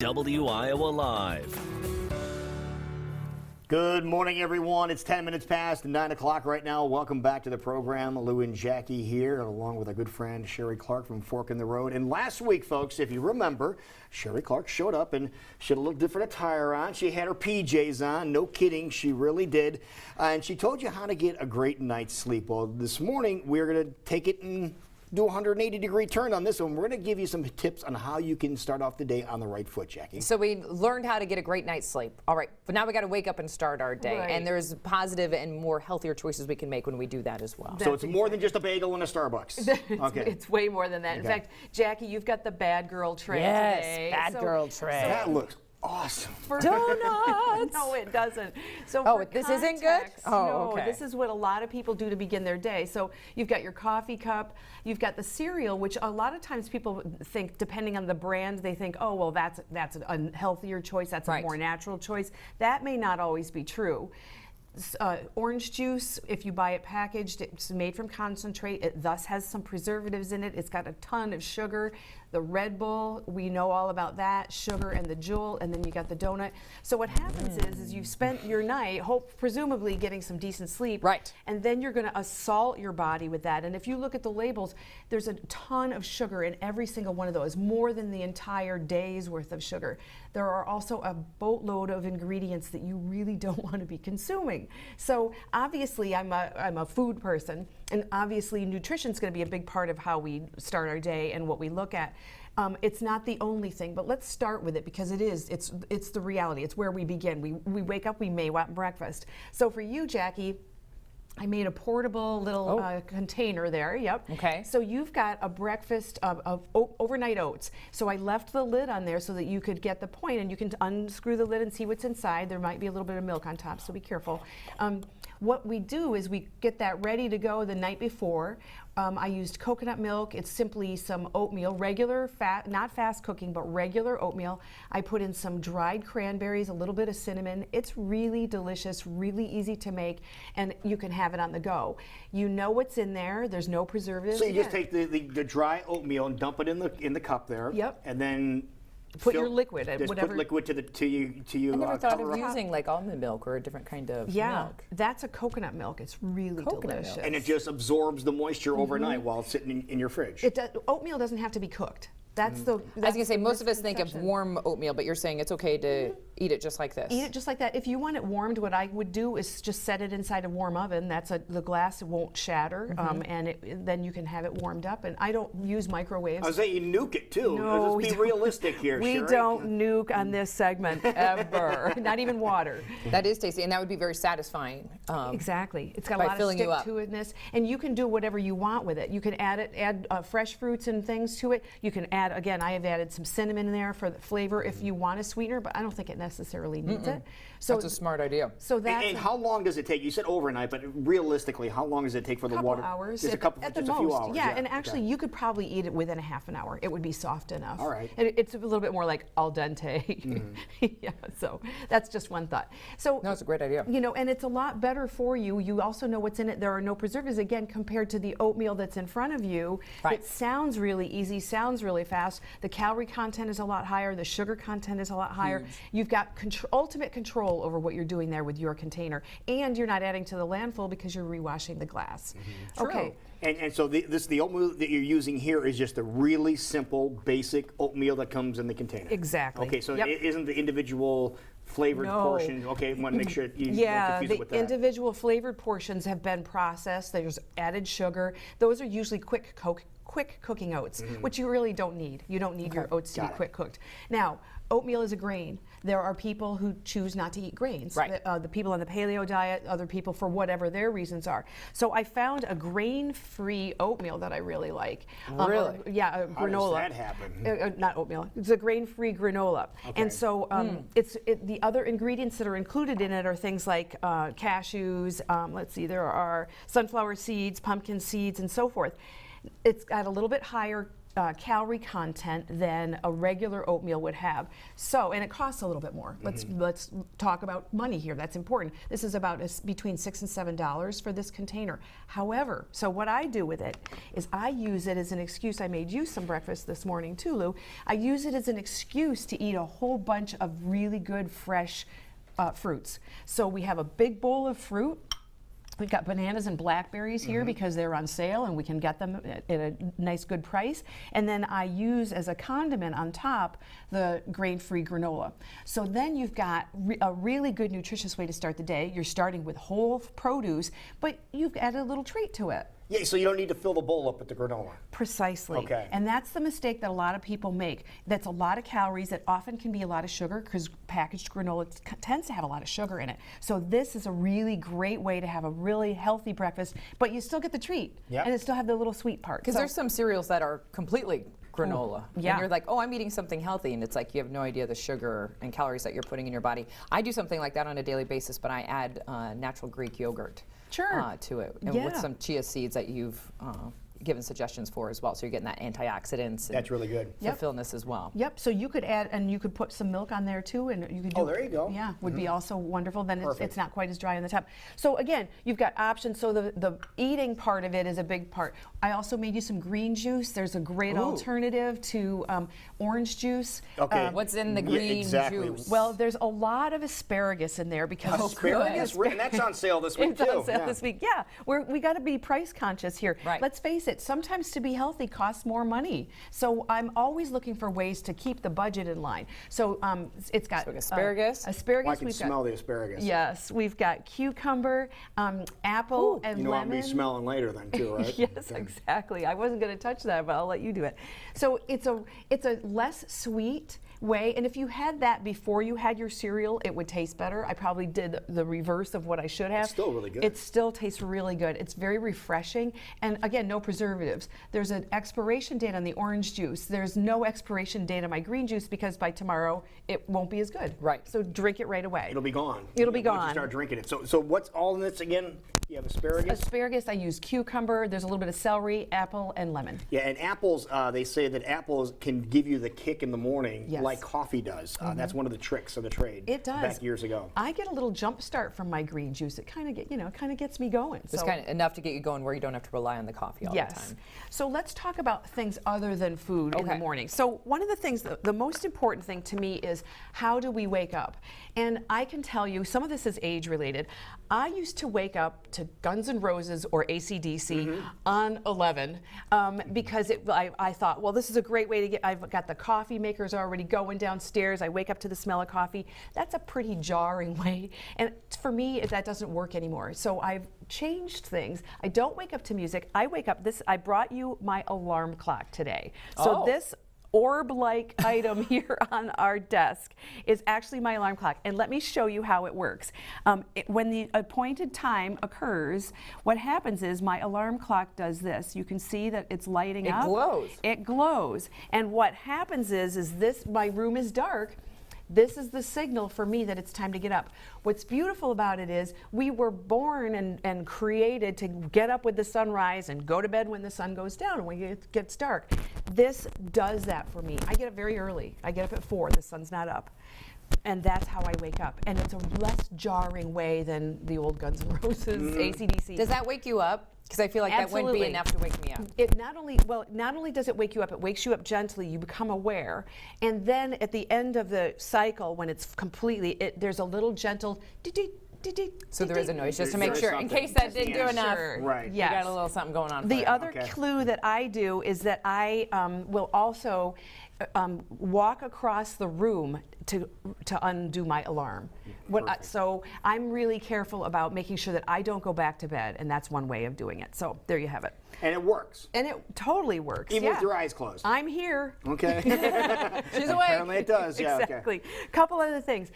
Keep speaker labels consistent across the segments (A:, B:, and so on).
A: Iowa Live.
B: Good morning, everyone. It's 10 minutes past 9 o'clock right now. Welcome back to the program. Lou and Jackie here, along with our good friend Sheree Clark from Fork in the Road. And last week, folks, if you remember, Sheree Clark showed up and she had a little different attire on. She had her PJs on. No kidding, she really did. And she told you how to get a great night's sleep. Well, this morning, we're going to take it and do a 180-degree turn on this one. We're going to give you some tips on how you can start off the day on the right foot, Jackie.
C: So we learned how to get a great night's sleep. All right, but now we got to wake up and start our day.
D: Right.
C: And there's positive and more healthier choices we can make when we do that as well.
B: So it's more than just a bagel and a Starbucks. Okay.
D: It's way more than that. In
B: Okay.
D: fact, Jackie, you've got the bad girl tray
C: Yes,
D: today.
C: bad girl tray.
B: That looks awesome.
C: Donuts!
D: No, it doesn't. So
C: Oh,
D: for
C: this isn't good?
D: context,
C: Oh,
D: no,
C: okay.
D: this is what a lot of people do to begin their day. So you've got your coffee cup, you've got the cereal, which a lot of times people think, depending on the brand, they think, oh, well, that's a healthier choice, that's
C: Right.
D: a more natural choice. That may not always be true. Orange juice, if you buy it packaged, it's made from concentrate. It thus has some preservatives in it. It's got a ton of sugar. The Red Bull, we know all about that, sugar and the Jewel, and then you got the donut. So what happens is you've spent your night, presumably getting some decent sleep,
C: Right.
D: and then you're going to assault your body with that. And if you look at the labels, there's a ton of sugar in every single one of those, more than the entire day's worth of sugar. There are also a boatload of ingredients that you really don't want to be consuming. So obviously I'm a food person, and obviously nutrition is going to be a big part of how we start our day and what we look at. It's not the only thing, but let's start with it because it's the reality. It's where we begin. We wake up, we may want breakfast. So for you, Jackie, I made a portable little container there. Yep.
C: Okay.
D: So you've got a breakfast of overnight oats. So I left the lid on there so that you could get the point, and you can unscrew the lid and see what's inside. There might be a little bit of milk on top, so be careful. What we do is we get that ready to go the night before. I used coconut milk. It's simply some oatmeal, regular, not fast cooking, but regular oatmeal. I put in some dried cranberries, a little bit of cinnamon. It's really delicious, really easy to make, and you can have it on the go. You know what's in there. There's no preservatives.
B: So you just take the dry oatmeal and dump it in the cup there.
D: Yep.
B: And then
D: Put your liquid,
B: just
D: whatever.
B: put liquid to you.
C: I never thought
B: cover
C: of
B: up.
C: using like almond milk or a different kind of
D: Yeah,
C: milk.
D: that's a coconut milk. It's really
C: Coconut milk.
D: delicious.
B: And it just absorbs the moisture overnight while it's sitting in your fridge.
D: Oatmeal doesn't have to be cooked. That's the.
C: I was going to say, most of us think of warm oatmeal, but you're saying it's okay to eat it just like this.
D: Eat it just like that. If you want it warmed, what I would do is just set it inside a warm oven. The glass won't shatter, and then you can have it warmed up. And I don't use microwaves.
B: I was saying you nuke it too.
D: No,
B: Let's be realistic here,
D: we
B: Sheree.
D: don't nuke on this segment ever. Not even water.
C: That is tasty, and that would be very satisfying.
D: Exactly. It's got
C: by
D: a lot of
C: filling you up.
D: stick-to-itness, and you can do whatever you want with it. You can add fresh fruits and things to it. You can add, again, I have added some cinnamon in there for the flavor if you want a sweetener, but I don't think it necessarily needs it. So
C: That's a smart idea.
D: So that's
B: And how long does it take? You said overnight, but realistically, how long does it take for the
D: couple
B: water?
D: hours.
B: Just
D: at the
B: a
D: most.
B: few hours.
D: Yeah, and actually you could probably eat it within a half an hour. It would be soft enough.
B: All right.
D: And it's a little bit more like al dente. Yeah, so that's just one thought. So
C: No, it's a great idea.
D: You know, and it's a lot better for you. You also know what's in it. There are no preservatives, again, compared to the oatmeal that's in front of you.
C: Right.
D: It sounds really easy, sounds really fast. The calorie content is a lot higher. The sugar content is a lot higher. You've got ultimate control over what you're doing there with your container. And you're not adding to the landfill because you're rewashing the glass. Okay.
B: And so the oatmeal that you're using here is just a really simple, basic oatmeal that comes in the container.
D: Exactly.
B: Okay, so
D: Yep.
B: it isn't the individual flavored
D: No.
B: portion. Okay, want to make sure you don't
D: Yeah,
B: confuse it
D: the
B: with that.
D: individual flavored portions have been processed. There's added sugar. Those are usually quick cooking oats, which you really don't need. You don't need your oats to be
B: Got it.
D: quick cooked. Now, oatmeal is a grain. There are people who choose not to eat grains.
C: Right.
D: The people on the paleo diet, other people for whatever their reasons are. So I found a grain-free oatmeal that I really like.
C: Really?
D: Yeah,
B: How
D: granola.
B: does that happen?
D: Not oatmeal. It's a grain-free granola.
B: Okay.
D: And so the other ingredients that are included in it are things like cashews. Let's see, there are sunflower seeds, pumpkin seeds, and so forth. It's got a little bit higher calorie content than a regular oatmeal would have. So, and it costs a little bit more. Let's talk about money here. That's important. This is about between $6 and $7 for this container. However, so what I do with it is I use it as an excuse. I made you some breakfast this morning too, Lou. I use it as an excuse to eat a whole bunch of really good fresh fruits. So we have a big bowl of fruit. We've got bananas and blackberries here because they're on sale and we can get them at a nice good price. And then I use as a condiment on top the grain-free granola. So then you've got a really good nutritious way to start the day. You're starting with whole produce, but you've added a little treat to it.
B: Yeah, so you don't need to fill the bowl up with the granola.
D: Precisely.
B: Okay.
D: And that's the mistake that a lot of people make. That's a lot of calories. That often can be a lot of sugar because packaged granola tends to have a lot of sugar in it. So this is a really great way to have a really healthy breakfast, but you still get the treat.
B: Yep.
D: And it still have the little sweet part.
C: Because there's some cereals that are completely granola.
D: Yeah.
C: And you're like, oh, I'm eating something healthy. And it's like you have no idea the sugar and calories that you're putting in your body. I do something like that on a daily basis, but I add natural Greek yogurt to it. And with some chia seeds that you've given suggestions for as well. So you're getting that antioxidants.
B: That's really good.
C: Fulfillness as well.
D: Yep, so you could add, and you could put some milk on there too, and you could do,
B: Oh, there you go.
D: Yeah, would be also wonderful. Then
B: Perfect.
D: it's not quite as dry on the top. So again, you've got options. So the eating part of it is a big part. I also made you some green juice. There's a great alternative to orange juice.
B: Okay.
C: What's in the
B: Yeah,
C: green
B: exactly.
C: juice?
D: Well, there's a lot of asparagus in there because
B: Asparagus, and that's on sale this week
D: it's
B: too.
D: on sale this week. Yeah, we got to be price conscious here.
C: Right.
D: Let's face it. Sometimes to be healthy costs more money. So I'm always looking for ways to keep the budget in line. So it's got
C: So asparagus.
D: Asparagus.
B: Well, I can
D: we've
B: smell
D: got,
B: the asparagus.
D: Yes, we've got cucumber, apple, and
B: You know
D: lemon.
B: I'll be smelling later then too, right?
D: Yes,
B: Okay.
D: exactly. I wasn't going to touch that, but I'll let you do it. So it's a less sweet way, and if you had that before you had your cereal, it would taste better. I probably did the reverse of what I should have.
B: It's still really good.
D: It still tastes really good. It's very refreshing, and again, no preservatives. There's an expiration date on the orange juice. There's no expiration date on my green juice because by tomorrow it won't be as good.
C: Right.
D: So drink it right away.
B: It'll be gone.
D: It'll be
B: Once
D: gone.
B: you start drinking it. So what's all in this again? You have asparagus?
D: Asparagus, I use cucumber. There's a little bit of celery, apple, and lemon.
B: Yeah, and apples, they say that apples can give you the kick in the morning
D: Yes.
B: like coffee does. That's one of the tricks of the trade.
D: It does.
B: Back years ago.
D: I get a little jump start from my green juice. It kind of gets me going.
C: It's kind of enough to get you going where you don't have to rely on the coffee all the time.
D: So let's talk about things other than food in the
C: Okay.
D: morning. So one of the things, the most important thing to me is how do we wake up? And I can tell you, some of this is age related. I used to wake up to Guns N' Roses or AC/DC on 11 because I thought, well, this is a great way to get, I've got the coffee makers already going downstairs. I wake up to the smell of coffee. That's a pretty jarring way. And for me, that doesn't work anymore. So I've changed things. I don't wake up to music. I wake up, I brought you my alarm clock today. So this orb-like item here on our desk is actually my alarm clock. And let me show you how it works. When the appointed time occurs, what happens is my alarm clock does this. You can see that it's lighting up.
C: It glows.
D: It glows. And what happens is this, my room is dark. This is the signal for me that it's time to get up. What's beautiful about it is we were born and created to get up with the sunrise and go to bed when the sun goes down and when it gets dark. This does that for me. I get up very early. I get up at 4. The sun's not up. And that's how I wake up. And it's a less jarring way than the old Guns N' Roses, AC/DC.
C: Does that wake you up? Because I feel like that wouldn't be
D: Absolutely.
C: enough to wake me up.
D: It not only does it wake you up, it wakes you up gently. You become aware, and then at the end of the cycle, when it's completely, there's a little gentle.
C: So there is a noise just to make
B: There's
C: sure, in
B: something.
C: case that didn't do
B: Yeah,
C: enough.
D: Sure.
B: Right.
D: Yes.
C: You got a little something going on. for
D: The
C: you.
D: other
B: Okay.
D: clue that I do is that I will also walk across the room to undo my alarm. So I'm really careful about making sure that I don't go back to bed, and that's one way of doing it. So there you have it.
B: And it works.
D: And it totally works.
B: Even
D: yeah.
B: with your eyes closed.
D: I'm here.
B: Okay.
C: She's awake.
B: Apparently it does. Yeah.
D: Exactly. Couple other things.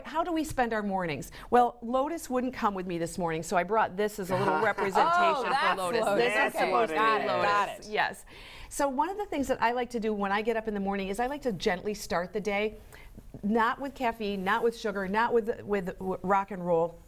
D: How do we spend our mornings? Well, Lotus wouldn't come with me this morning, so I brought this as a little representation
C: Oh,
D: for
C: that's
D: Lotus.
C: Lotus.
D: This
B: That's
D: is
B: what
D: supposed to
B: it
D: be
B: is.
D: Lotus.
C: Got it.
D: Yes. So one of the things that I like to do when I get up in the morning is I like to gently start the day, not with caffeine, not with sugar, not with rock and roll,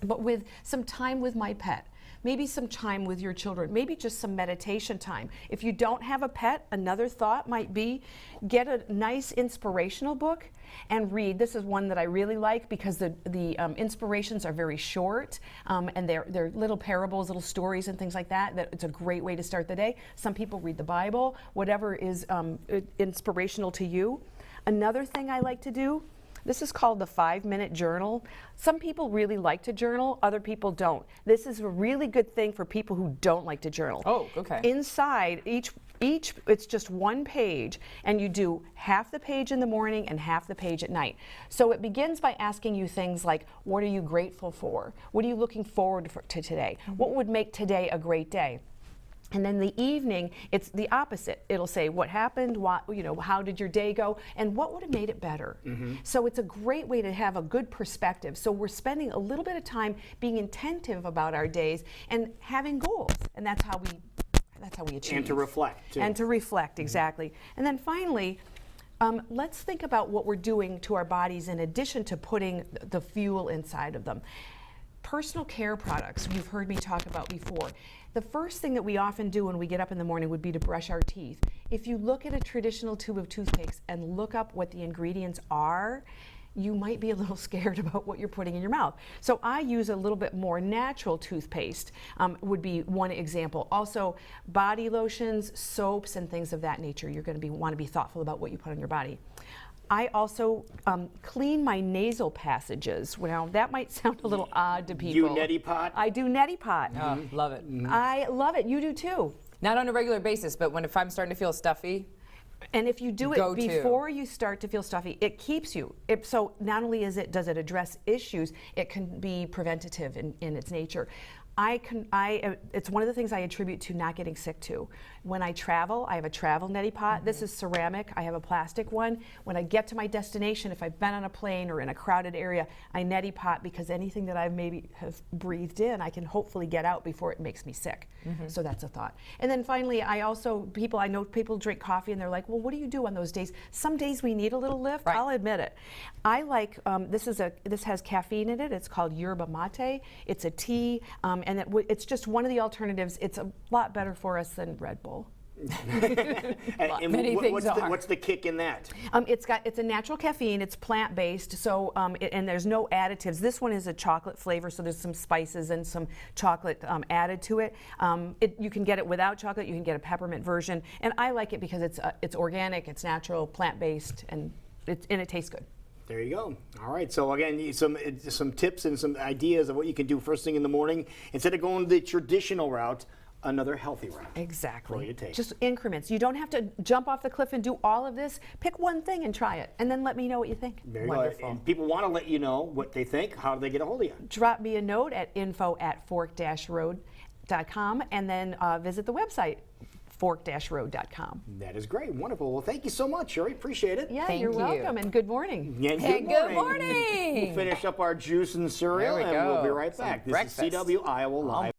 D: but with some time with my pet. maybe some time with your children, maybe just some meditation time. If you don't have a pet, another thought might be get a nice inspirational book and read. This is one that I really like because the inspirations are very short, and they're little parables, little stories and things like that. That it's a great way to start the day. Some people read the Bible, whatever is inspirational to you. Another thing I like to do, this is called the 5-minute journal. Some people really like to journal, other people don't. This is a really good thing for people who don't like to journal.
C: Oh, okay.
D: Inside each it's just one page, and you do half the page in the morning and half the page at night. So it begins by asking you things like, what are you grateful for? What are you looking forward to today? What would make today a great day? And then the evening, it's the opposite. It'll say what happened, how did your day go, and what would have made it better. So it's a great way to have a good perspective. So we're spending a little bit of time being attentive about our days and having goals, and that's how we achieve.
B: And to reflect, too.
D: And to reflect, exactly. And then finally, let's think about what we're doing to our bodies in addition to putting the fuel inside of them. Personal care products, you've heard me talk about before. The first thing that we often do when we get up in the morning would be to brush our teeth. If you look at a traditional tube of toothpaste and look up what the ingredients are, you might be a little scared about what you're putting in your mouth. So I use a little bit more natural toothpaste, would be one example. Also, body lotions, soaps, and things of that nature. You're going to want to be thoughtful about what you put on your body. I also clean my nasal passages. Now, that might sound a little odd to people.
B: You neti pot?
D: I do neti pot.
C: Oh, love it.
D: I love it. You do too.
C: Not on a regular basis, but if I'm starting to feel stuffy.
D: And if you do it before you start to feel stuffy, it keeps you. So not only does it address issues, it can be preventative in its nature. It's one of the things I attribute to not getting sick to. When I travel, I have a travel neti pot. This is ceramic. I have a plastic one. When I get to my destination, if I've been on a plane or in a crowded area, I neti pot because anything that I maybe have breathed in, I can hopefully get out before it makes me sick. So that's a thought. And then finally, I know people drink coffee and they're like, well, what do you do on those days? Some days we need a little lift.
C: Right.
D: I'll admit it. I like, this has caffeine in it. It's called yerba mate. It's a tea. And it's just one of the alternatives. It's a lot better for us than Red Bull.
B: And
C: Many things are.
B: What's the kick in that?
D: It's a natural caffeine. It's plant-based, so and there's no additives. This one is a chocolate flavor, so there's some spices and some chocolate added to it. You can get it without chocolate. You can get a peppermint version, and I like it because it's organic, it's natural, plant-based, and it tastes good.
B: There you go. All right. So again, some tips and some ideas of what you can do first thing in the morning instead of going the traditional route. Another healthy route.
D: Exactly.
B: For you to take.
D: Just increments. You don't have to jump off the cliff and do all of this. Pick one thing and try it, and then let me know what you think.
B: Very good. And people want to let you know what they think. How do they get a hold of you?
D: Drop me a note at info@fork-road.com, and then visit the website, fork-road.com.
B: That is great. Wonderful. Well, thank you so much, Sheree. Appreciate it.
D: Yeah,
C: Thank
D: you're
C: you.
D: welcome, and good morning.
B: Yeah,
C: Good morning.
B: We'll finish up our juice and cereal,
C: There we
B: and we'll
C: go.
B: be right
C: Some
B: back. This
C: breakfast.
B: is CW Iowa Live.